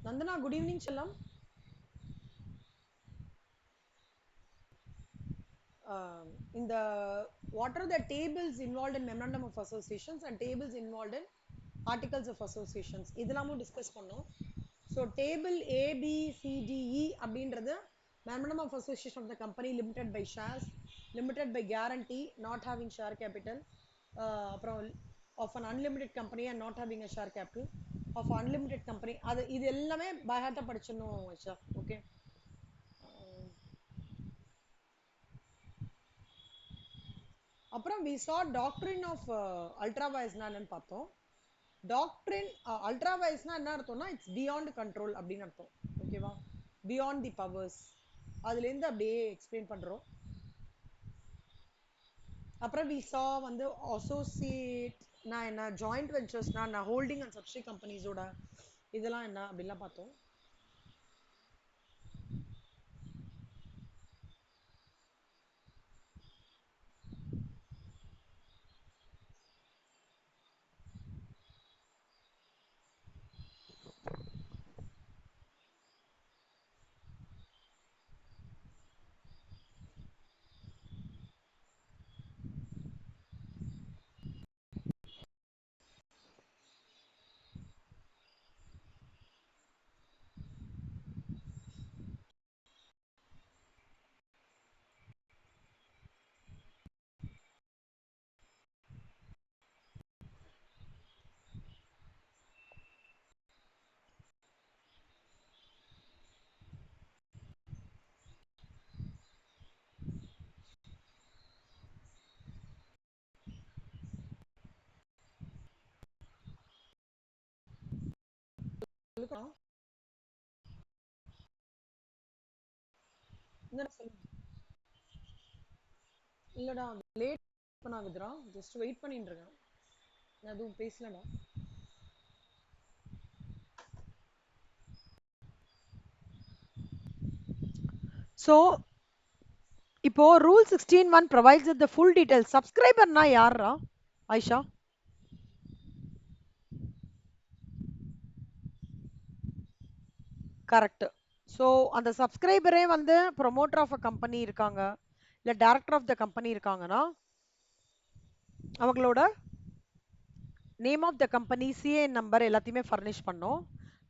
Nandana, good evening, Challam. In the what are the tables involved in memorandum of associations and tables involved in articles of associations இதெல்லாமும் discuss பண்ணோம். So table A, B, C, D, E அப்படின்றது memorandum of association of the company limited by shares, limited by guarantee, not having share capital, அப்புறம் of an unlimited company and not having a share capital, of unlimited company அது இது எல்லாமே by heart படிச்சணும் Aisha. Okay, அப்புறம் we saw doctrine of ultra vires என்னன்னு பார்த்தோம். Doctrine ultra வயசுனா என்ன அர்த்தம்னா it's beyond control அப்படின்னு அர்த்தம். ஓகேவா, பியாண்ட் தி பவர்ஸ் அதுலேருந்து அப்படியே எக்ஸ்பிளைன் பண்றோம். அப்புறம் வி சா வந்து அசோசியேட் நான் என்ன, ஜாயிண்ட் வெஞ்சர்ஸ்னா நான் ஹோல்டிங் அண்ட் சப்சிடி கம்பெனிஸோட இதெல்லாம் என்ன அப்படின்லாம் பார்த்தோம். இல்லடா லேட் ஆகுதுடா, ஜஸ்ட் வெயிட் பண்ணிட்டு இருக்கேன், நான் எதுவும் பேசலடா. ஸோ இப்போ rule 16(1) provides that the full details. சப்ஸ்கிரைபர்னா யாரா ஐஷா? கரெக்ட். ஸோ அந்த சப்ஸ்கிரைபரே வந்து ப்ரொமோட்டர் ஆஃப் அ கம்பெனி இருக்காங்க, இல்லை டைரக்டர் ஆஃப் த கம்பெனி இருக்காங்கன்னா அவங்களோட name of the company, CAN number எல்லாத்தையுமே ஃபர்னிஷ் பண்ணோம்.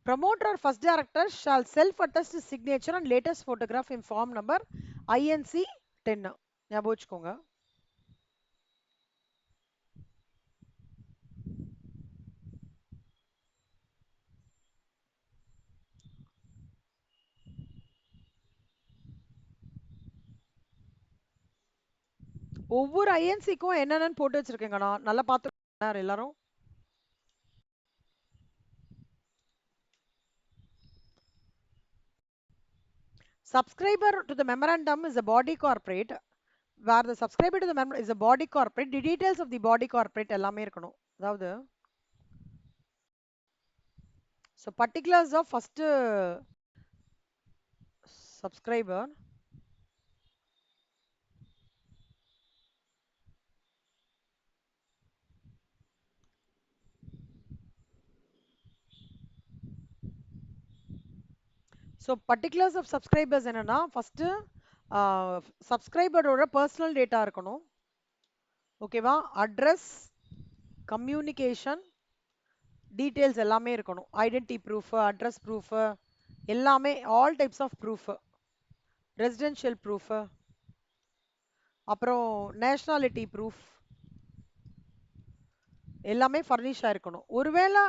Promoter or first director shall self attest signature and latest photograph in form number INC 10. ஞாபகம் வச்சுக்கோங்க. ஒவ்வொரு ஐஎன்சிக்கும் என்னென்னு போட்டு வச்சிருக்கேங்கண்ணா, நல்லா பார்த்து எல்லாரும். Subscriber to the memorandum is a body corporate, where the subscriber to the memorandum is a body corporate. The details of the body corporate எல்லாமே இருக்கணும். அதாவது so particulars of first subscriber, so particulars of subscribers என்னன்னா first subscriber ஓட personal data இருக்கணும். ஓகேவா, address, communication details எல்லாமே இருக்கணும். Identity proof, address proof எல்லாமே, all types of proof, residential proof, அப்புறம் நேஷனாலிட்டி ப்ரூஃப் எல்லாமே ஃபர்னிஷ் ஆயிருக்கணும். ஒருவேளை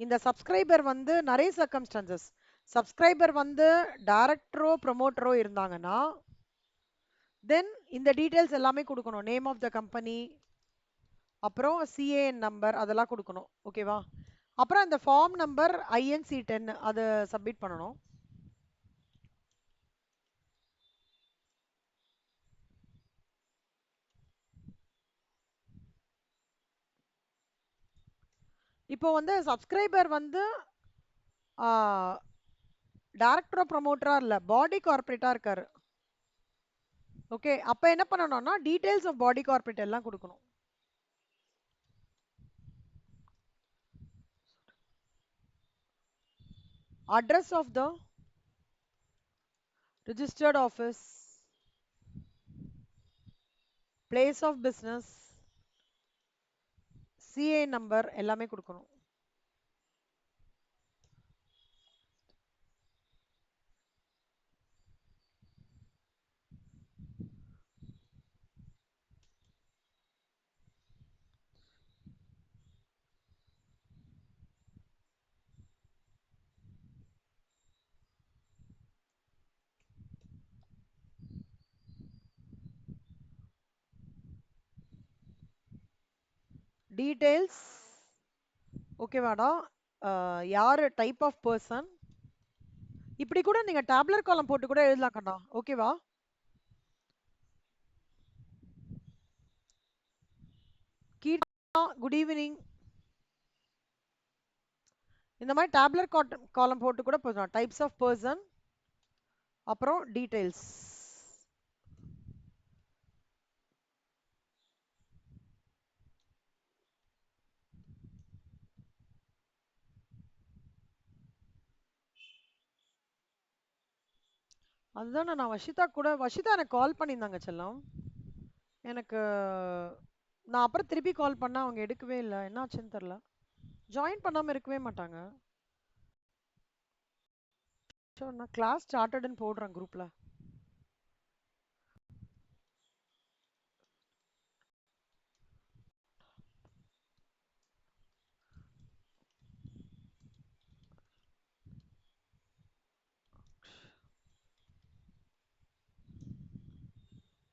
இந்த சப்ஸ்கிரைபர் வந்து நிறைய சர்க்கம்ஸ்டான்சஸ், சப்ஸ்கிரைபர் வந்து டைரக்டரோ ப்ரொமோட்டரோ இருந்தாங்கன்னா தென் இந்த டீடைல்ஸ் எல்லாமே கொடுக்கணும். நேம் ஆஃப் த கம்பெனி, அப்புறம் சிஏஎன் நம்பர் அதெல்லாம் கொடுக்கணும். ஓகேவா, அப்புறம் இந்த ஃபார்ம் நம்பர் INC 10 அதை சப்மிட் பண்ணணும். இப்போ வந்து சப்ஸ்கிரைபர் வந்து டைரக்டரோ ப்ரொமோட்டரா இல்ல, பாடி கார்பரேட்டா இருக்காரு. ஓகே, அப்ப என்ன பண்ணணும்னா டீடைல்ஸ் ஆஃப் பாடி கார்பரேட் எல்லாம் கொடுக்கணும். address of the registered office, place of business, CA number எல்லாமே கொடுக்கணும். டீடைல்ஸ் ஓகேவாடா, யார் டைப் ஆஃப் பர்சன், இப்படி கூட நீங்க டேப்லர் காலம் போட்டு கூட எழுதலாம் கண்ணா. ஓகேவா? Keerthana good evening. இந்த மாதிரி டேப்லர் காலம் போட்டு கூட போதும். டைப்ஸ் ஆஃப் பர்சன், அப்புறம் டீடைல்ஸ். அதுதான் நான் வஷிதா எனக்கு கால் பண்ணியிருந்தாங்க செல்லம். எனக்கு நான் அப்புறம் திருப்பி கால் பண்ணா அவங்க எடுக்கவே இல்லை, என்னாச்சுன்னு தெரில. ஜாயின் பண்ணாம இருக்கவே மாட்டாங்க. ஸோ நான் கிளாஸ் ஸ்டார்டட்னு போடுறேன் குரூப்ல.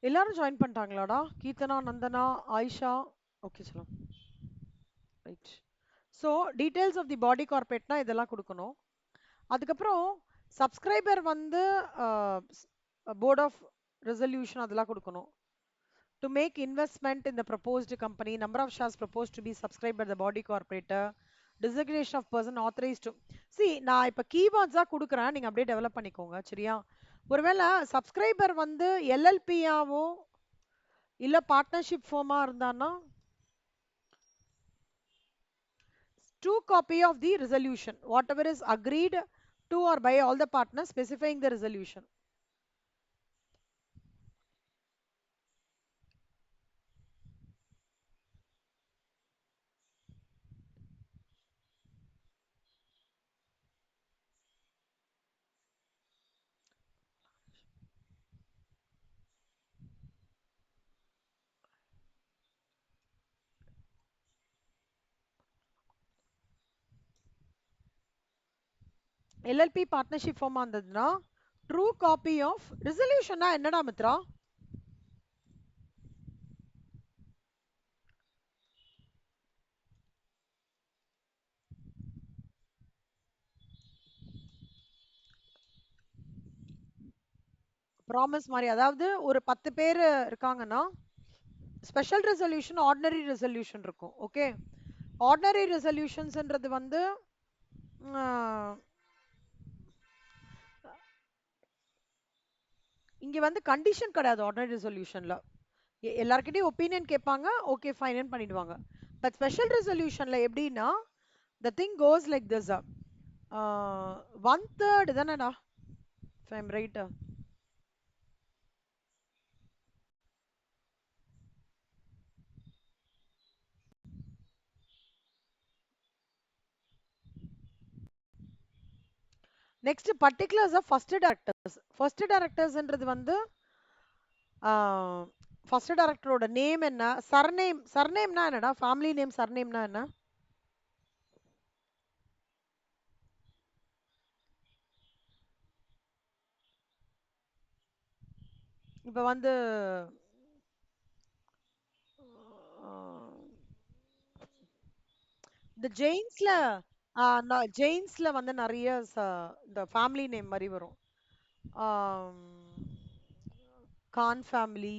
எல்லாரும் ஜாயின் பண்ணிட்டாங்களாடா? கீர்த்தனா, நந்தனா, ஆயிஷா. ஓகே செல்லம், right. So details of the body கார்பரேட்னா இதெல்லாம் கொடுக்கணும். அதுக்கப்புறம் சப்ஸ்கிரைபர் வந்து போர்ட் ஆஃப் ரெசல்யூஷன் அதெல்லாம் கொடுக்கணும். To make investment in the proposed company, number of shares propose to be subscribe by the body corporator, designation of person authorized to see. நான் இப்போ கீவேர்ட்ஸாக கொடுக்குறேன், நீங்கள் அப்படியே டெவலப் பண்ணிக்கோங்க சரியா? ஒருவேளை சப்ஸ்கிரைபர் வந்து எல்எல்பியாவோ இல்லை பார்ட்னர்ஷிப் ஃபார்மாக இருந்தான்னா, true copy of the resolution, whatever is agreed to or by all the partners specifying the resolution. LLB partnership pharma இருந்ததுன்னா ட்ரூ காப்பி ஆஃப் ரெசல்யூஷன்னா என்னடா மித்ரா? ப்ராமிஸ் மாதிரி, அதாவது ஒரு 10 பேர் இருக்காங்கன்னா ஸ்பெஷல் ரெசல்யூஷன், ஆர்டினரி ரெசல்யூஷன் இருக்கும். ஓகே, ஆர்டினரி ரெசல்யூஷன்ஸ்ன்றது வந்து இங்க வந்து கண்டிஷன் கிடையாது. ஆர்டினரி ரெசல்யூஷன்ல எல்லார்கிட்டயும் ஒப்பீனியன் கேட்பாங்க, ஓகே ஃபைன் பண்ணிடுவாங்க. பட் ஸ்பெஷல் ரெசல்யூஷன்ல எப்படின்னா the thing goes like this, 1/3 தானடா, if I'm right. Next particulars of first directors. First டைரக்டர்ஸ்ன்றது வந்து ஃபர்ஸ்ட் டைரக்டரோட நேம் என்ன, சர்நேம். சர்நேம்னா என்னடா? ஃபேமிலி நேம் சர்நேம்னா என்ன? இப்போ வந்து இந்த ஜெயின்ஸ்ல வந்து நிறைய இந்த ஃபேமிலி நேம் மாதிரி வரும். கான் ஃபேமிலி,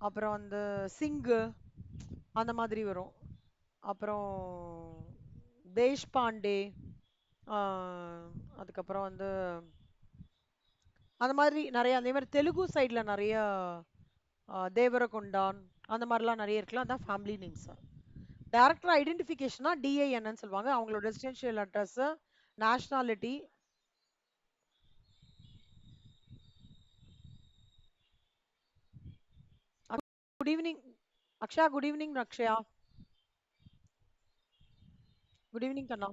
அப்புறம் வந்து சிங்கு அந்த மாதிரி வரும். அப்புறம் தேஷ்பாண்டே, அதுக்கப்புறம் வந்து அந்த மாதிரி நிறைய. அதே மாதிரி தெலுங்கு சைட்ல நிறைய தேவரகொண்டான் அந்த மாதிரிலாம் நிறைய இருக்கலாம். அதான் ஃபேமிலி நேம்ஸ். டைரக்டர் ஐடென்டிஃபிகேஷனா டிஐஎன்னு சொல்லுவாங்க. அவங்களோட residential address, nationality, good evening Akshaya. Good evening Akshaya. Good evening கண்ணா.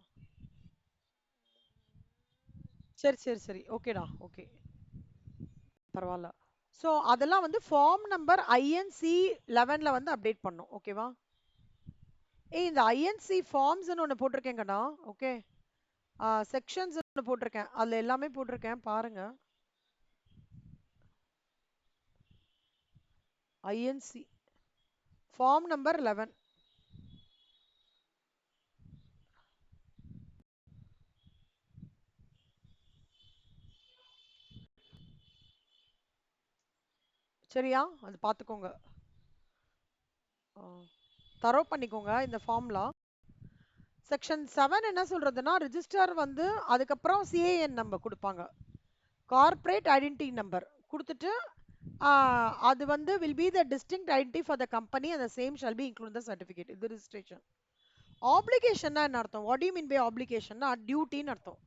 சரி சரி சரி, ஓகேடா, ஓகே, பரவாயில்ல. ஸோ அதெல்லாம் வந்து ஃபார்ம் நம்பர் ஐஎன்சி 11ல வந்து அப்டேட் பண்ணும், ஓகேவா? ஏய், இந்த ஐஎன்சி ஃபார்ம்ஸ்னு ஒன்று போட்டிருக்கேன் கண்ணா, ஓகே. செக்ஷன்ஸ் ஒன்று போட்டிருக்கேன், அதில் எல்லாமே போட்டிருக்கேன் பாருங்க. INC form number 11. சரியா? அது பார்த்துக்கோங்க, தரோ பண்ணிக்கோங்க இந்த ஃபார்ம்லாம். செக்ஷன் 7 என்ன சொல்றதுன்னா, ரிஜிஸ்டர் வந்து அதுக்கப்புறம் சிஏஎன் நம்பர் கொடுப்பாங்க, கார்ப்பரேட் ஐடென்டிட்டி நம்பர் கொடுத்துட்டு அது வந்து will be the distinct identity for the company and the same shall be included in the certificate. இது registration. Obligation என்ன அர்த்தம்? What do you mean by obligation? Duty ன்னு அர்த்தம்.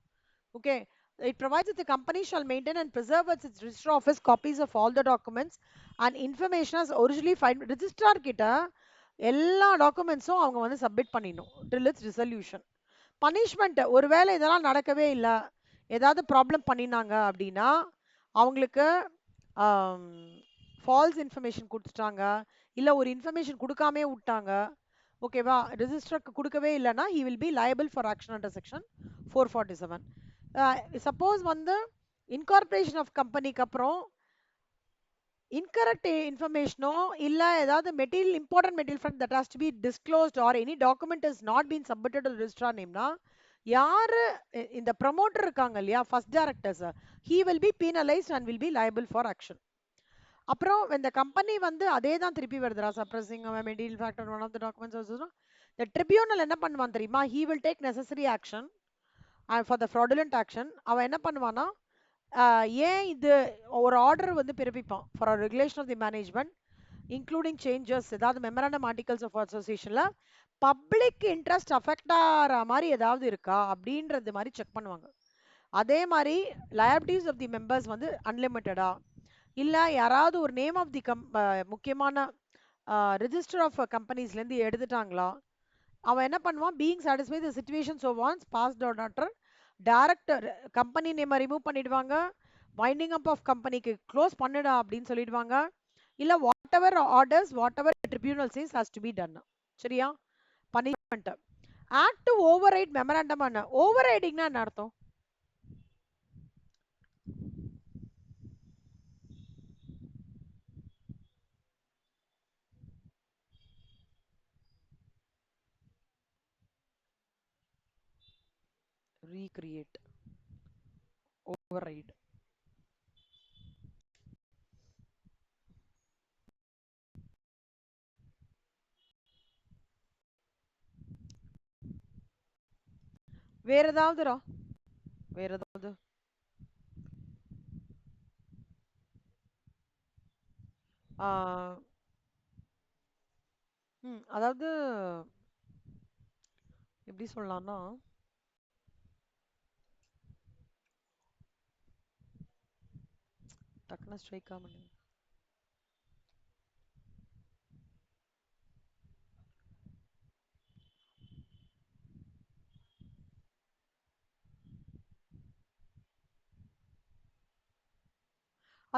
Okay. It provides that the company shall maintain and preserve at its register office copies of all the documents and information as originally filed. Registrar கிட்ட எல்லா டாக்குமெண்ட்ஸும் அவங்க வந்து submit பண்ணிடணும் till its resolution. Punishment, ஒருவேளை இதெல்லாம் நடக்கவே இல்லை, ஏதாவது ப்ராப்ளம் பண்ணினாங்க அப்படின்னா அவங்களுக்கு ஃபால்ஸ் இன்ஃபர்மேஷன் கொடுத்துட்டாங்க, இல்லை ஒரு இன்ஃபர்மேஷன் கொடுக்காமே விட்டாங்க, ஓகேவா, ரெஜிஸ்டருக்கு கொடுக்கவே இல்லைன்னா he will be liable for action under section 447. Suppose வந்து இன்கார்பரேஷன் ஆஃப் கம்பெனிக்கு அப்புறம் இன்கரெக்ட் இன்ஃபர்மேஷனோ இல்லை ஏதாவது material important material fund that has to be disclosed or any document is not been submitted to registrar நேம்னா யாரு இந்த ப்ரமோட்டர் இருக்காங்க இல்லையா, first directors, he will be penalized and will be liable for action. அப்புறம் இந்த company வந்து அதே தான் திருப்பி வருதுரா, suppressing material factor one of the documents, the tribunal என்ன பண்ணுவான் தெரியுமா, he will take necessary action for the fraudulent action. அவன் என்ன பண்ணுவானா, ஏன் இது ஒரு ஆர்டர் வந்து பிறப்பிப்பான் for regulation of the management including changes, ஏதாவது மெமரண்டம் ஆர்டிகல்ஸ் ஆஃப் அசோசியேஷன்ல பப்ளிக் இன்ட்ரெஸ்ட் அஃபெக்ட் ஆகிற மாதிரி ஏதாவது இருக்கா அப்படின்றது மாதிரி செக் பண்ணுவாங்க. அதே மாதிரி லயபிலிட்டிஸ் ஆஃப் தி மெம்பர்ஸ் வந்து அன்லிமிட்டடா, இல்லை யாராவது ஒரு நேம் ஆஃப் தி முக்கியமான ரிஜிஸ்டர் ஆஃப் கம்பெனிஸ்லேருந்து எடுத்துட்டாங்களா, அவன் என்ன பண்ணுவான், being satisfy the situation so once passed out after director company நேமை ரிமூவ் பண்ணிடுவாங்க, வைண்டிங் அப் ஆஃப் கம்பெனிக்கு க்ளோஸ் பண்ணிடா அப்படின்னு சொல்லிடுவாங்க, இல்லை whatever orders whatever tribunal says has to be done. சரியா? Punishment act to override memorandum. ஓவர் ரைடிங்னா என்ன அர்த்தம்? recreate, override. வேற ஏதாவதுரா, வேற ஏதாவது அதாவது எப்படி சொல்லலாம்னா, டக்குனு ஸ்ட்ரைக் ஆக மாட்டேங்குது.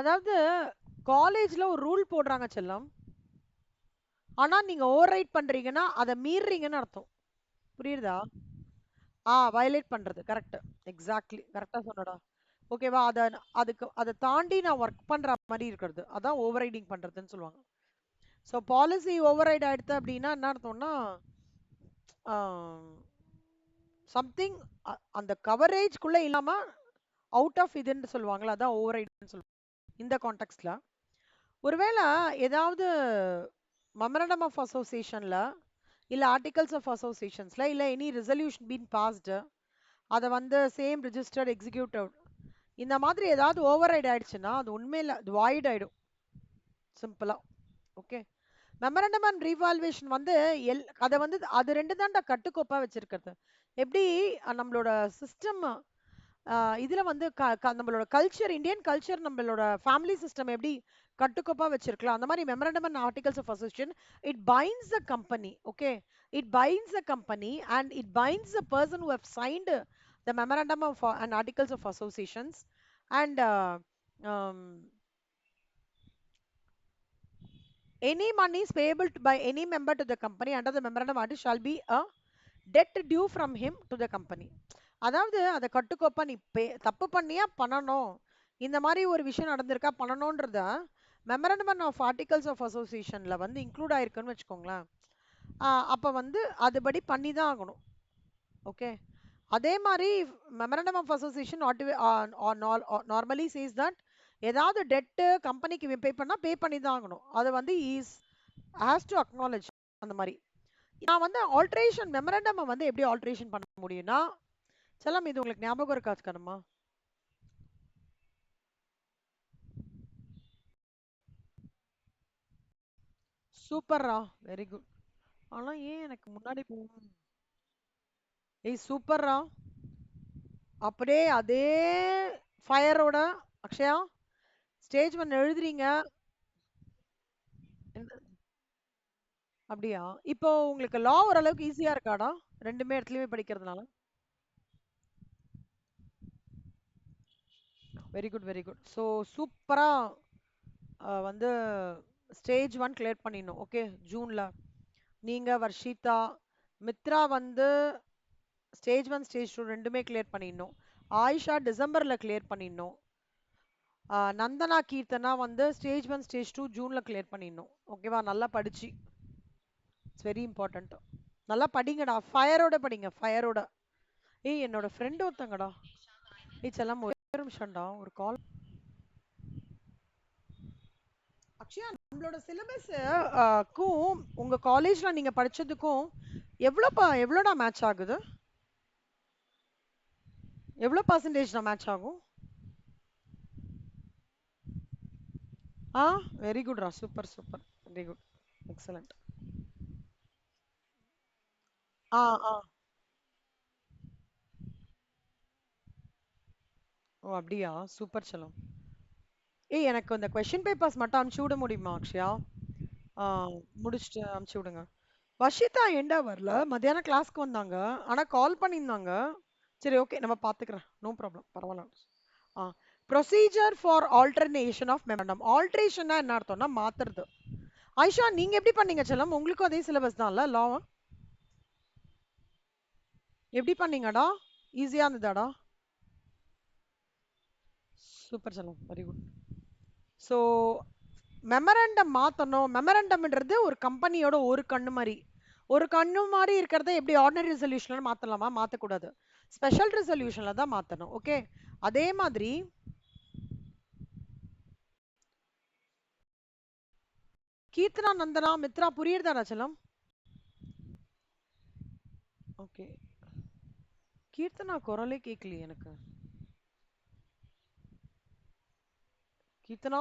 அதாவது காலேஜ்ல ஒரு ரூல் போடுறாங்க செல்லம், ஆனா நீங்க ஓவர் ரைட் பண்றீங்கன்னா அதை மீறீங்கன்னு அர்த்தம். புரியுதா? வயலேட் பண்றது, கரெக்ட், எக்ஸாக்ட்லி கரெக்டா சொன்னடா. ஓகேவா? அதுக்கு அதை தாண்டி நான் ஒர்க் பண்ற மாதிரி இருக்கிறது, அதான் ஓவர் ரைடிங் பண்றதுன்னு சொல்லுவாங்க. ஸோ பாலிசி ஓவர் ரைட் ஆயிடுது அப்படின்னா என்ன அர்த்தம்னா, சம்திங் அந்த கவரேஜ்குள்ள இல்லாம அவுட் ஆஃப் இதுன்னு சொல்லுவாங்களா, அதான் ஓவர் ரைடுன்னு சொல்லுவாங்க இந்த கான்டெக்ட்ல. ஒருவேளை ஏதாவது மெமரண்டம் ஆஃப் அசோசியேஷன்ல இல்ல ஆர்டிகல்ஸ் ஆஃப் அசோசியேஷன்ஸ்ல இல்ல எனி ரெசல்யூஷன் பீன் பாஸ்டு, அதை வந்து சேம் ரிஜிஸ்டர்ட் எக்ஸிக்யூட்டிவ் இந்த மாதிரி ஏதாவது ஓவர் ரைட் ஆயிடுச்சுன்னா அது உண்மையில அது வாய்ட் ஆயிடும் சிம்பிளா. ஓகே, மெமரண்டம் அண்ட் ரீவால்வேஷன் வந்து அதை வந்து அது ரெண்டு தான்டா கட்டுக்கோப்பா வச்சிருக்கிறது. எப்படி நம்மளோட சிஸ்டம் இதுல வந்து நம்மளோட கல்ச்சர், இந்தியன் கல்ச்சர், நம்மளோட ஃபேமிலி சிஸ்டம் எப்படி கட்டுக்கோப்பா வச்சிருக்கலாம். அந்த மாதிரி memorandum and articles of association it binds the company. Okay, it binds the company and it binds the person who have signed the memorandum of and articles of associations, and um, any money is payable by any member to the company under the memorandum of articles shall be a debt due from him to the company. அதாவது அதை கட்டுக்கோப்பா நீ தப்பு பண்ணியா பண்ணணும், இந்த மாதிரி ஒரு விஷயம் நடந்திருக்கா பண்ணணும்ன்றத மெமரண்டம் ஆஃப் ஆர்டிகல்ஸ் ஆஃப் அசோசியேஷன்ல வந்து இன்க்ளூட் ஆயிருக்குன்னு வச்சுக்கோங்களேன். அப்ப வந்து அதுபடி பண்ணி தான் ஆகணும். ஓகே, அதே மாதிரி memorandum of association normally says that ஏதாவது டெட்டு கம்பெனிக்கு பே பண்ணா பே பண்ணி தான் ஆகணும். அது வந்து இஸ் ஹேஸ் டு அக்னாலேஜ். அந்த மாதிரி நான் வந்து ஆல்ட்ரேஷன் மெமரண்டம் வந்து எப்படி ஆல்ட்ரேஷன் பண்ண முடியும்னா, செல்லம் இது உங்களுக்கு ஞாபகம் இருக்காதுக்கணுமா? சூப்பர்ரா, வெரி குட். ஆனா ஏன் எனக்கு முன்னாடி ஏய் சூப்பர்ரா, அப்படியே அதே ஃபயரோட அக்ஷயா ஸ்டேஜ் ஒன் எழுதுறீங்க. அப்படியா? இப்போ உங்களுக்கு லா ஓரளவுக்கு ஈஸியா இருக்காடா ரெண்டுமே இடத்துலயுமே படிக்கிறதுனால? Very good very good. So சூப்பரா வந்து ஸ்டேஜ் ஒன் கிளியர் பண்ணிடணும். ஓகே, ஜூன்ல நீங்க வர்ஷிதா மித்ரா வந்து ஸ்டேஜ் ஒன் ஸ்டேஜ் டூ ரெண்டுமே கிளியர் பண்ணிடணும். ஆயிஷா டிசம்பர்ல கிளியர் பண்ணிடணும். நந்தனா கீர்த்தனா வந்து ஸ்டேஜ் ஒன் ஸ்டேஜ் டூ ஜூன்ல கிளியர் பண்ணிடணும். ஓகேவா? நல்லா படிச்சு, இட்ஸ் வெரி இம்பார்ட்டன்ட். நல்லா படிங்கடா, ஃபயரோட படிங்க, ஃபயரோட. ஏய் என்னோட ஃப்ரெண்ட் ஒருத்தங்கடா. ஏய் செல்லம் ஒரு நிமிஷம்டா, ஒரு கால். அக்ஷயா, நம்மளோட சிலபஸ் க்கும் உங்க காலேஜ்ல நீங்க படிச்சதுக்கும் எவ்வளோடா மேட்ச் ஆகுது? எவ்வளோ பர்சன்டேஜ்டா மேட்ச் ஆகும்? ஆ, வெரி குட்ரா, super super, very good, excellent. ஆ ஆ ஓ அப்படியா, சூப்பர் செல்லம். ஏய் எனக்கு இந்த கொஸ்டின் பேப்பர்ஸ் மட்டும் அனுப்பிச்சு விட முடியுமா அக்ஷயா? ஆ, முடிச்சுட்டு அனுப்பிச்சு விடுங்க. வர்ஷிதா ஏன்டா வரல? மத்தியானம் கிளாஸ்க்கு வந்தாங்க, ஆனா கால் பண்ணியிருந்தாங்க. சரி ஓகே, நம்ம பார்த்துக்கிறேன், நோ ப்ராப்ளம், பரவாயில்ல. ஆ, procedure for alternation of memorandum. ஆல்ட்ரேஷன்னா என்ன அர்த்தம்னா மாத்துறது. ஆயிஷா நீங்க எப்படி பண்ணீங்க செல்லம்? உங்களுக்கும் அதே சிலபஸ் தான்ல லா? எப்படி பண்ணீங்கடா? ஈஸியா இருந்ததாடா? சூப்பர் செல்லம், வெரி குட். ஸோ மெமரண்டம் மாற்றணும். மெமரண்டம்ன்றது ஒரு கம்பெனியோட ஒரு கண்ணு மாதிரி. ஒரு கண்ணு மாதிரி இருக்கிறத எப்படி ஆர்டினரி ரெசல்யூஷன்ல மாற்றலாமா? மாற்றக்கூடாது, ஸ்பெஷல் ரெசல்யூஷன்ல தான் மாற்றணும். ஓகே, அதே மாதிரி கீர்த்தனா நந்தனா மித்ரா புரியுறதாடா செல்லம்? ஓகே, கீர்த்தனா குரலே கேட்கலையே எனக்கு. கீர்த்தனா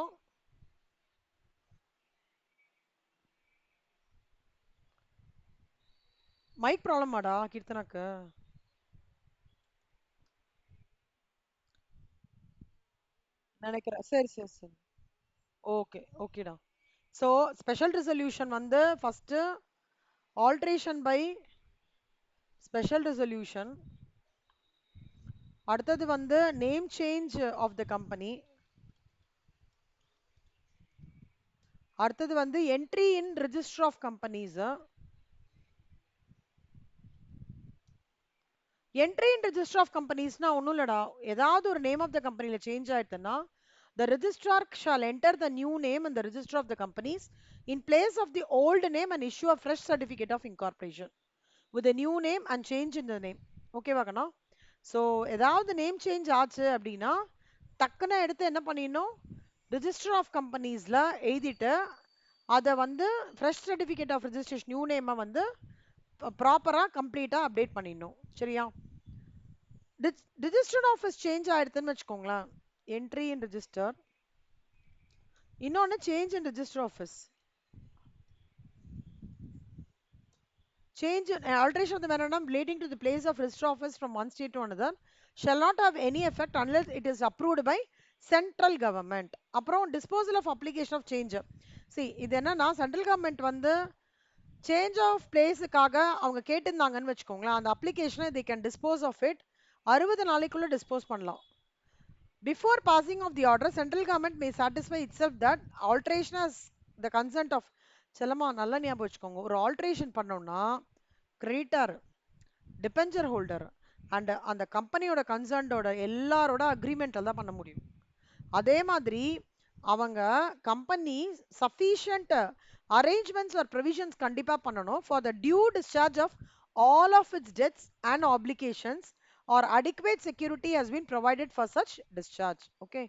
மைக் ப்ராப்ளமாடா கீர்த்தனாக்கு? நினைக்கிறேன். சரி சரி சரி, ஓகே ஓகேடா. ஸோ ஸ்பெஷல் ரெசல்யூஷன் வந்து first alteration by special resolution, அடுத்தது வந்து name change of the company, அடுத்தது வந்து entry in register of companies. Entry in register of கம்பெனிஸ்னா ஒன்றும் இல்லடா, ஏதாவது ஒரு நேம் ஆஃப் த கம்பெனியில் சேஞ்ச் ஆயிடுதுன்னா the registrar shall enter the new name in the register of the companies in place of the old name and issue a fresh certificate of incorporation with a new name and change in the name. ஓகேவா கண்ணா? So ஏதாவது name change ஆச்சு அப்படின்னா டக்குன்னு எடுத்து என்ன பண்ணிடணும், register of கம்பெனிஸில் எழுதிட்டு அதை வந்து fresh certificate of registration new நேமை வந்து ப்ராப்பராக கம்ப்ளீட்டாக அப்டேட் பண்ணிடணும். சரியா? ரிஜிஸ்டர்ட் ஆஃபீஸ் சேஞ்ச் ஆயிடுதுன்னு வச்சுக்கோங்களேன், என்ட்ரி இன் ரிஜிஸ்டர், இன்னொன்று change in register office. Change alteration of the memorandum relating to the place of register office from one state to another shall not have any effect unless it is approved by central government. அப்புறம் disposal of application of change. C இது என்னன்னா central government வந்து change of பிளேஸுக்காக அவங்க கேட்டிருந்தாங்கன்னு வச்சுக்கோங்களேன், அந்த அப்ளிகேஷனை they can dispose of it 60 நாளைக்குள்ள டிஸ்போஸ் பண்ணலாம். Before passing of the order, central government may satisfy itself that alteration as the consent of செல்லமா நல்லா ஞாபகம் வச்சுக்கோங்க, ஒரு ஆல்ட்ரேஷன் பண்ணோம்னா கிரெடிட்டர், டிபெஞ்சர் ஹோல்டர் அண்ட் அந்த கம்பெனியோட கன்சர்ன்டோட எல்லாரோட அக்ரிமெண்ட்ல தான் பண்ண முடியும். அதே மாதிரி அவங்க company sufficient arrangements or provisions கண்டிப்பா பண்ணணும் for the due discharge of all of its debts and applications or adequate security has been provided for such discharge. Okay,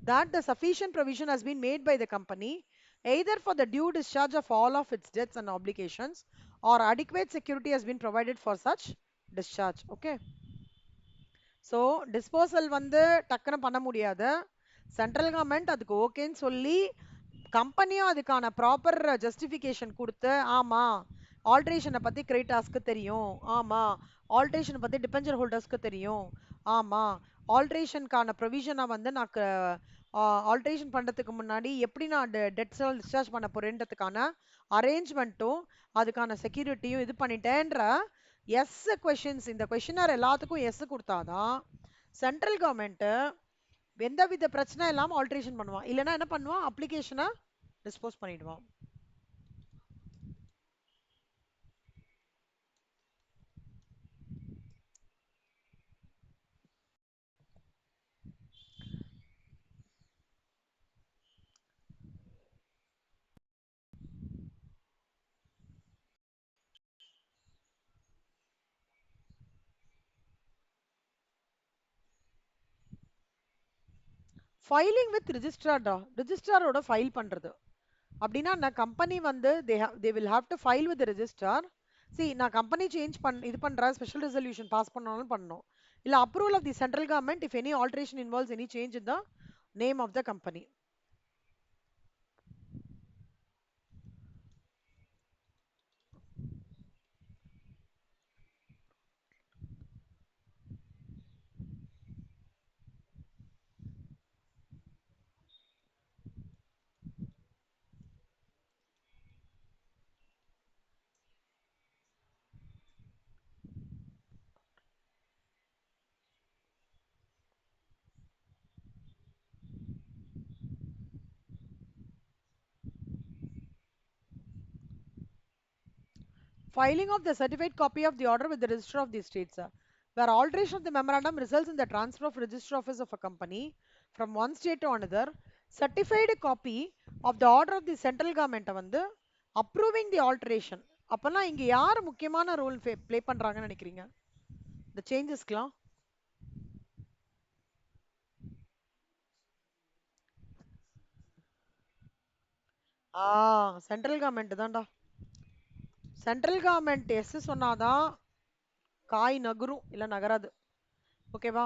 that the sufficient provision has been made by the company either for the due discharge of all of its debts and obligations or adequate security has been provided for such discharge. Okay, so disposal வந்து டக்குன்னு பண்ண முடியாது. Central government அதுக்கு ஓகேன்னு சொல்லி கம்பெனியும் அதுக்கான proper justification கொடுத்து, ஆமா ஆல்ட்ரேஷனை பத்தி கிரெடிட்டாஸ்க்கு தெரியும், ஆமா ஆல்ட்ரேஷனை பத்தி டிபெஞ்சர் ஹோல்டர்ஸ்க்கு தெரியும், ஆமா ஆல்ட்ரேஷனுக்கான ப்ரொவிஷனை வந்து நான் ஆல்ட்ரேஷன் பண்றதுக்கு முன்னாடி எப்படி நான் டெட்ஸ் டிஸ்சார்ஜ் பண்ண போறேன்றதுக்கான அரேஞ்ச்மெண்ட்டும் அதுக்கான செக்யூரிட்டியும் இது பண்ணிட்டேன்ற எஸ் கொஷின்ஸ், இந்த கொஷினர் எல்லாத்துக்கும் எஸ் கொடுத்தாதான் சென்ட்ரல் கவர்மெண்ட் எந்தவித பிரச்சனை இல்லாம ஆல்ட்ரேஷன் பண்ணுவான். இல்லைன்னா என்ன பண்ணுவான், அப்ளிகேஷனை டிஸ்போஸ் பண்ணிடுவான். ஃபைலிங் வித் ரிஜிஸ்ட்ரார்டா, ரிஜிஸ்ட்ராரோட ஃபைல் பண்றது அப்படின்னா நான் கம்பெனி வந்து they will have to file with the registrar. See நான் கம்பெனி சேஞ்ச் இது பண்றேன், ஸ்பெஷல் ரெசல்யூஷன் பாஸ் பண்ணாலும் பண்ணணும், இல்ல approval of the central government if any alteration involves any change in the name of the company. Filing of the certified copy of the order with the register of the states, where alteration of the memorandum results in the transfer of register office of a company from one state to another. Certified copy of the order of the central government வந்து approving the alteration. அப்பனா இங்க யார் முக்கியமான role play பண்றாங்கன்னு நினைக்கிறீங்க இந்த சேஞ்சஸ்க்குலாம்? Central government தான்டா. Central government S சொன்னாதான் காய் நகரும், இல்ல நகராது. ஓகேவா,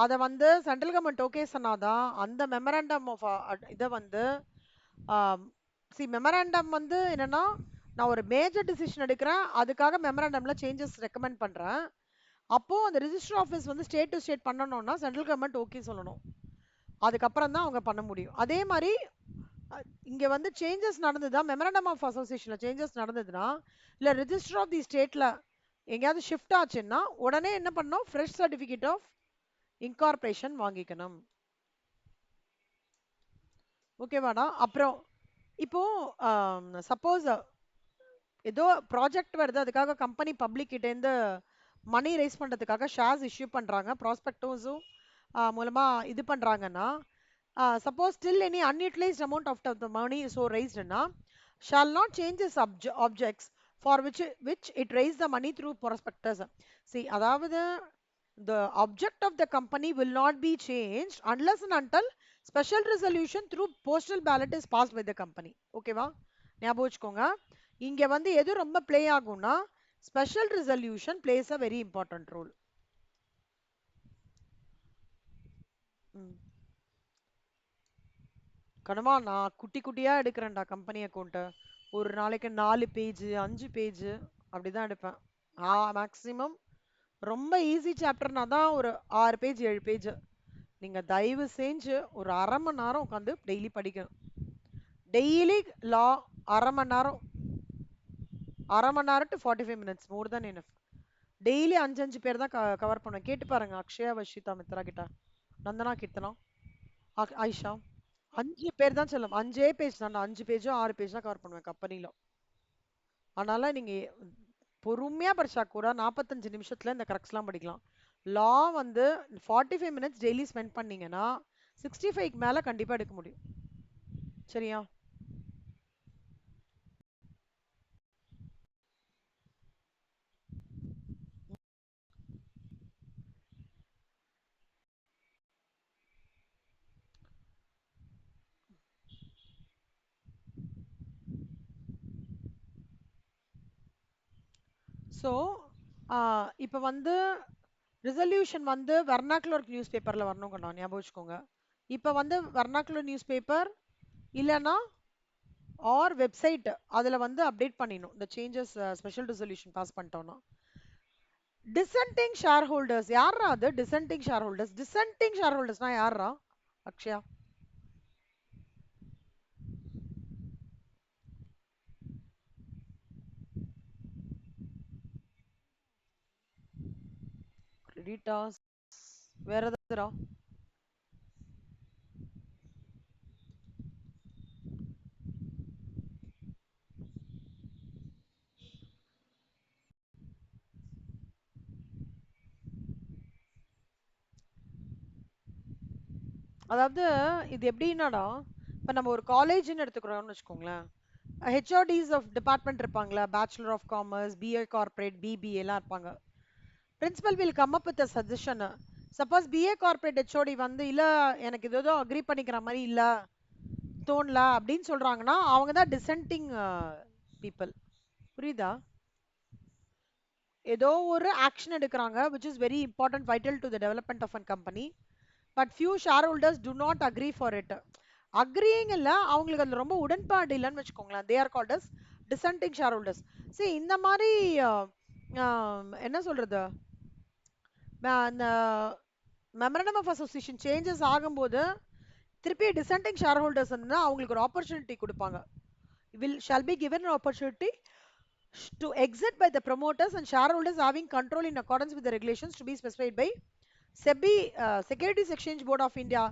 அதை வந்து சென்ட்ரல் கவர்மெண்ட் ஓகே சொன்னாதான் அந்த மெமராண்டம் ஆஃப் இதை வந்து மெமராண்டம் வந்து என்னன்னா, நான் ஒரு மேஜர் டிசிஷன் எடுக்கிறேன், அதுக்காக மெமராண்டம்ல சேஞ்சஸ் ரெக்கமெண்ட் பண்றேன். அப்போ அந்த ரிஜிஸ்டர் ஆஃபீஸ் வந்து ஸ்டேட் டு ஸ்டேட் பண்ணணும்னா சென்ட்ரல் கவர்மெண்ட் ஓகே சொல்லணும், அதுக்கப்புறம் தான் அவங்க பண்ண முடியும். அதே மாதிரி இங்க வந்து சேஞ்சஸ் நடந்ததா, மெமராண்டம் ஆஃப் அசோசியேஷன்ல சேஞ்சஸ் நடந்ததுன்னா, இல்ல ரிஜிஸ்டர் ஆஃப் தி ஸ்டேட்ல எங்கேயாவது ஷிஃப்ட் ஆச்சுன்னா உடனே என்ன பண்ணணும், ஃப்ரெஷ் சர்டிபிகேட் ஆஃப் இன்கார்பரேஷன் வாங்கிக்கணும். ஓகேவாடா. அப்புறம் இப்போ சப்போஸ் ஏதோ ப்ராஜெக்ட் வருது, அதுக்காக கம்பெனி பப்ளிக் கிட்ட இருந்து மணி ரைஸ் பண்றதுக்காக ஷேர்ஸ் இஷ்யூ பண்றாங்க, ப்ராஸ்பெக்டோஸும் மூலமா இது பண்றாங்கன்னா, suppose still any unutilized amount of the money is so raised na shall not change its objects for which it raised the money through prospectus. See அதாவது the object of the company will not be changed unless and until special resolution through postal ballot is passed by the company. ஓகேவா, ஞாபகம் வச்சுக்கோங்க. இங்க வந்து எது ரொம்ப play ஆகும்னா special resolution plays a very important role. கனமா நான் குட்டி குட்டியா எடுக்கிறேன்டா கம்பெனி அக்கௌண்ட்டை, ஒரு நாளைக்கு 4 பேஜ் 5 பேஜ் அப்படிதான் எடுப்பேன். மேக்ஸிமம் ரொம்ப ஈஸி சாப்டர்னா தான் ஒரு 6 பேஜ் 7 பேஜ், நீங்க தயவு செஞ்சு ஒரு அரை மணி நேரம் உட்காந்து டெய்லி படிக்கணும். டெய்லி லா அரை மணி நேரம் to 45 minutes more then enough. Daily 5 பேர் தான் கவர் பண்ணுவேன். கேட்டு பாருங்க, அக்ஷயா, வர்ஷிதா, மித்ரா கிட்ட, நந்தனா, கீர்த்தனா, ஆயிஷா. 5 பேர் தான் சொல்லும். 5 பேஜ் தான், 5 பேஜோ 6 பேஜ் தான் கவர் பண்ணுவேன் கம்பெனில. அதனால நீங்க பொறுமையா படிச்சா கூட 45 நிமிஷத்துல இந்த கரெக்ட்ஸ்லாம் படிக்கலாம். லா வந்து 45 மினிட்ஸ் டெய்லி ஸ்பெண்ட் பண்ணீங்கன்னா 65க்கு மேல கண்டிப்பா எடுக்க முடியும். சரியா? ஸோ இப்போ வந்து ரிசல்யூஷன் வந்து வெர்னாக்குலர் நியூஸ் பேப்பர்ல வரணுங்கண்ணா, ஞாபகம் வச்சுக்கோங்க. இப்போ வந்து வெர்னாக்குலர் நியூஸ் பேப்பர் இல்லைன்னா ஆர் வெப்சைட் அதில் வந்து அப்டேட் பண்ணிடணும் இந்த சேஞ்சஸ். ஸ்பெஷல் ரிசல்யூஷன் பாஸ் பண்ணிட்டோம்னா டிசென்டிங் ஷேர் ஹோல்டர்ஸ் யாரா? அது dissenting shareholders. Dissenting share ஹோல்டர்ஸ்னா யாரா அக்ஷயா? கிரெடிட்டாஸ் வேற எதாவதுரா? அதாவது இது எப்படின்னாடா, இப்போ நம்ம ஒரு காலேஜ்னு எடுத்துக்கிறோம்னு வச்சுக்கோங்களேன். ஹெச்ஓடிஸ் ஆஃப் டிபார்ட்மெண்ட் இருப்பாங்களா, bachelor of commerce, BA corporate, BBA எல்லாம் இருப்பாங்க. Principal will come up with suggestion. Suppose BA corporate HOD வந்து இல்ல எனக்கு இது ஏதோ அக்ரி பண்ணிக்கிற மாதிரி இல்ல தோணல அப்படின்னு சொல்றாங்கன்னா அவங்க தான் டிசென்டிங் பீப்புள். புரியுதா? ஏதோ ஒரு ஆக்ஷன் எடுக்கிறாங்க which is very important, vital to the development of a company, but few shareholders do not agree for it. Agreeing இல்ல, அவங்களுக்கு அதுல ரொம்ப உடன்பாடு இல்லைன்னு வச்சுக்கோங்களேன். they are called as dissenting shareholders. see இந்த மாதிரி என்ன சொல்றது, அந்த மெமரண்டம் ஆஃப் அசோசியேஷன் சேஞ்சஸ் ஆகும்போது திருப்பி டிசென்டிங் ஷேர் ஹோல்டர்ஸ் வந்து அவங்களுக்கு ஒரு ஆப்பர்ச்சுனிட்டி கொடுப்பாங்க. shall be given an opportunity to exit by the promoters and shareholders having control in accordance with the regulations to be specified by SEBI, Securities Exchange Board of India.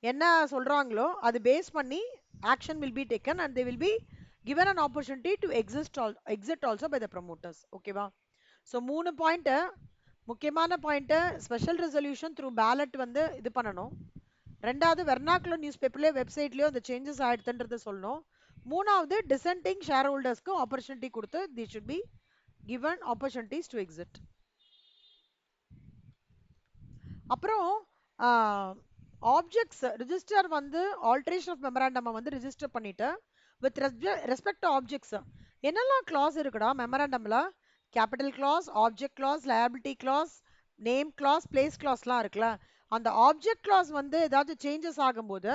என்ன சொல்றாங்களோ அது base பண்ணி action will be taken and they will be given an opportunity to exit also by the promoters. ஓகேவா? So 3 point முக்கியமான point. Special resolution through ballot வந்து இது பண்ணணும். ரெண்டாவது வெர்னாக்குலர் நியூஸ் பேப்பர்லயோ வெப்சைட்லயோ அந்த சேஞ்சஸ் ஆயிடுதுன்றத சொல்லணும். மூணாவது டிசென்டிங் ஷேர் ஹோல்டர்ஸ்க்கு ஆப்பர்ச்சுனிட்டி கொடுத்து they should be given opportunities to exit. அப்புறம் ஆப்ஜெக்ட்ஸ் ரிஜிஸ்டர் வந்து ஆல்ட்ரேஷன் ஆஃப் மெமராண்டம் வந்து ரிஜிஸ்டர் பண்ணிட்டு வித் ரெஸ்பெக்ட் டு ஆப்ஜெக்ட்ஸ் என்னெல்லாம் கிளாஸ் இருக்குடா மெமராண்டம்ல? Capital class, object class, liability class, name class, place கிளாஸ்லாம் இருக்குல்ல. அந்த ஆப்ஜெக்ட் கிளாஸ் வந்து ஏதாவது சேஞ்சஸ் ஆகும்போது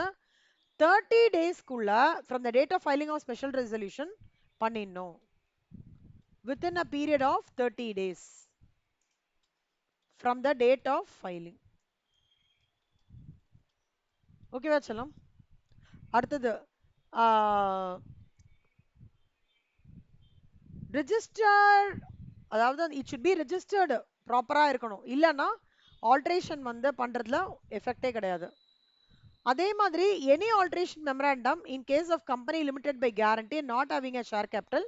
30 டேஸ்க்குள்ள from the date of filing of special resolution பண்ணிடணும். within a period of 30 days from the date of filing. ஓகேவா செல்லம்? அடுத்தது ரிஜிஸ்டர்ட், அதாவது இட் ஷுட் பி ரிஜிஸ்டர்டு ப்ராப்பரா இருக்கணும், இல்லைன்னா ஆல்ட்ரேஷன் வந்து பண்றதுல எஃபெக்டே கிடையாது. அதே மாதிரி any alteration memorandum in case of company limited by guarantee not having a share capital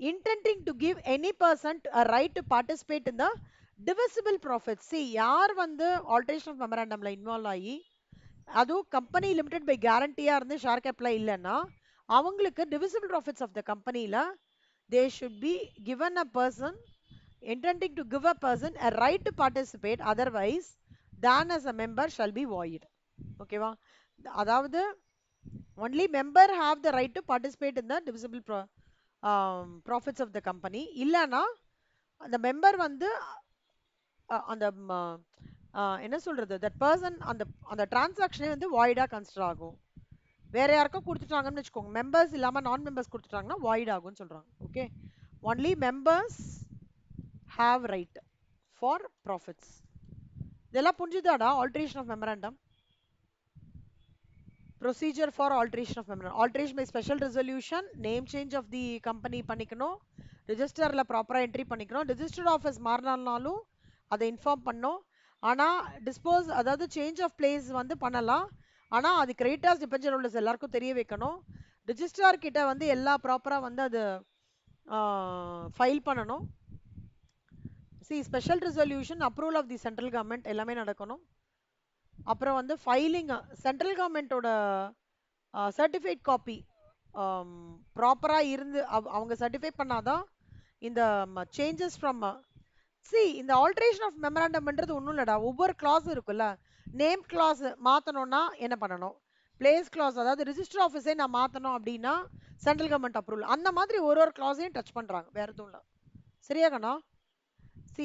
intending to give any person a right to participate in the divisible profits. see யார் வந்து ஆல்ட்ரேஷன் ஆஃப் மெமராண்டம்ல இன்வால்வ் ஆகி அதுவும் company limited by கேரண்டியா இருந்து share capital இல்லைன்னா அவங்களுக்கு divisible profits of the கம்பெனில they should be given a person intending to give a person a right to participate, otherwise than as a member shall be void. ஓகேவா? அதாவது only member have the right to participate in the divisible profits of the company. இல்லைன்னா அந்த member வந்து அந்த என்ன சொல்றது, that person அந்த அந்த டிரான்சாக்ஷனே வந்து வாய்டா கன்சிடர் ஆகும். வேற யாருக்கும் கொடுத்துட்டாங்கன்னு வச்சுக்கோங்க, மெம்பர்ஸ் இல்லாம நான் மெம்பர்ஸ் கொடுத்துட்டாங்கன்னா வாய்ட் ஆகும்னு சொல்றாங்க. Okay, only members have right for profits. இதெல்லாம் புரிஞ்சுதாடா alteration of memorandum? procedure for alteration of memorandum. Alteration by special resolution, name change of the company பண்ணிக்கணும், registerல proper entry பண்ணிக்கணும், registered office மாறினாலும் அதை இன்ஃபார்ம் பண்ணோம். ஆனா டிஸ்போஸ் அதாவது சேஞ்ச் ஆஃப் பிளேஸ் வந்து பண்ணலாம். ஆனா அது கிரெடிட்டார்ஸ் டிபெஞ்சர் ஹோல்டர்ஸ் எல்லாருக்கும் தெரிய வைக்கணும். ரிஜிஸ்ட்ரார் கிட்ட வந்து எல்லா ப்ராப்பரா வந்து அது ஃபைல் பண்ணணும். Special resolution approval of the central government எல்லாமே நடக்கணும். அப்புறம் வந்து ஃபைலிங் சென்ட்ரல் கவர்மெண்ட்டோட சர்டிஃபைட் காப்பி ப்ராப்பராக இருந்து அவங்க சர்டிஃபை பண்ணாதான் இந்த சேஞ்சஸ் ஃப்ரம் இந்த ஆல்ட்ரேஷன் ஆஃப் மெமராண்டம்ன்றது ஒன்றும் இல்லடா, ஒவ்வொரு கிளாஸ் இருக்குல்ல, நேம் கிளாஸ் மாற்றணும்னா என்ன பண்ணணும், பிளேஸ் கிளாஸ் அதாவது ரிஜிஸ்டர் ஆஃபீஸே நான் மாற்றணும் அப்படின்னா சென்ட்ரல் கவர்மெண்ட் அப்ரூவல், அந்த மாதிரி ஒரு ஒரு கிளாஸையும் டச் பண்ணுறாங்க, வேற எதுவும் இல்லை. சரியா கண்ணா?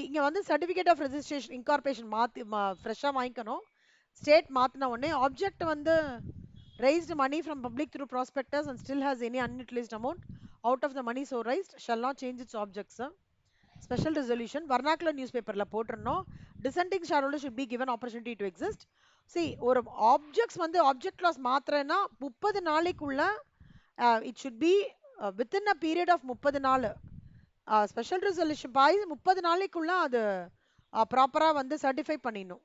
இங்கே வந்து சர்டிஃபிகேட் ஆஃப் ரெஜிஸ்ட்ரேஷன் இன்கார்பரேஷன் மாற்றி ஃப்ரெஷ்ஷாக வாங்கிக்கணும். ஸ்டேட் மாற்றின உடனே ஆப்ஜெக்ட் வந்து raised money from public through prospectus and still has any unutilized amount out of the money so raised shall not change its objects. Special resolution vernacular newspaper la போட்டுறணும். Dissenting shareholder should be given opportunity to exist. ஒரு objects வந்து object clause மாத்திரேன்னா 30 நாளைக்குள்ள it should be within a period of 30 நாள் special resolution பாய் 30 நாளைக்குள்ள அது ப்ராப்பரா வந்து certify பண்ணிடணும்.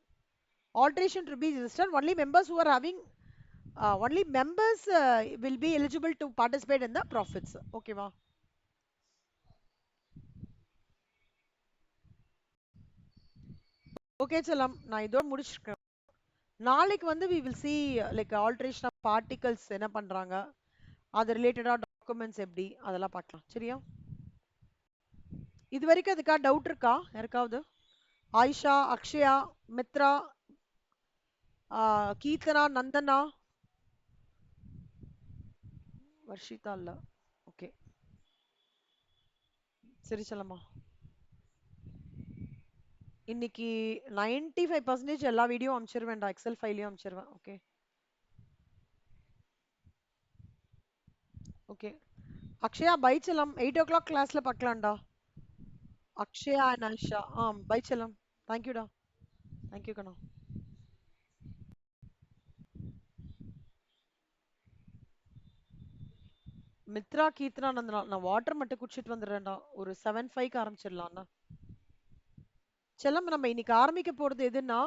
Alteration to be registered only members who are having only members will be eligible to participate in the profits. Okay va? Okay chalam, நான் இதோட முடிச்சிருக்கேன். நாளைக்கு வந்து we will see like alteration of particles என்ன பண்றாங்க, அது ரிலேட்டடா டாக்குமெண்ட்ஸ் எப்படி அதெல்லாம் பார்க்கலாம். சரியா? இது வரைக்கும் அதுக்கா டவுட் இருக்கா யாருக்காவது? ஆயிஷா, அக்ஷயா, மித்ரா, கீர்த்தனா, நந்தனா, வர்ஷிதா இல்ல. ஓகே சரி சொல்லமா. இன்னைக்கு 95% எல்லா வீடியோ அனுப்பிச்சிருவேன்டா, எக்ஸல் ஃபைலையும் அனுப்பிச்சிருவேன். ஓகே ஓகே அக்ஷயா பை செல்லம், 8 o'clock கிளாஸ்ல பார்க்கலாம்டா. அக்ஷயா அண்ட் ஆயிஷா பை செல்லம். தேங்க்யூடா. தேங்க்யூ கண்ணா. மித்ரா, கீர்த்தனா, நந்தனா, நான் வாட்டர் மட்டும் குடிச்சிட்டு வந்துடுறேன்டா. ஒரு 7:05 ஆரம்பிச்சிடலாம்ண்ணா. செல்லம் நம்ம இன்னைக்கு ஆரம்பிக்க போறது எதுன்னா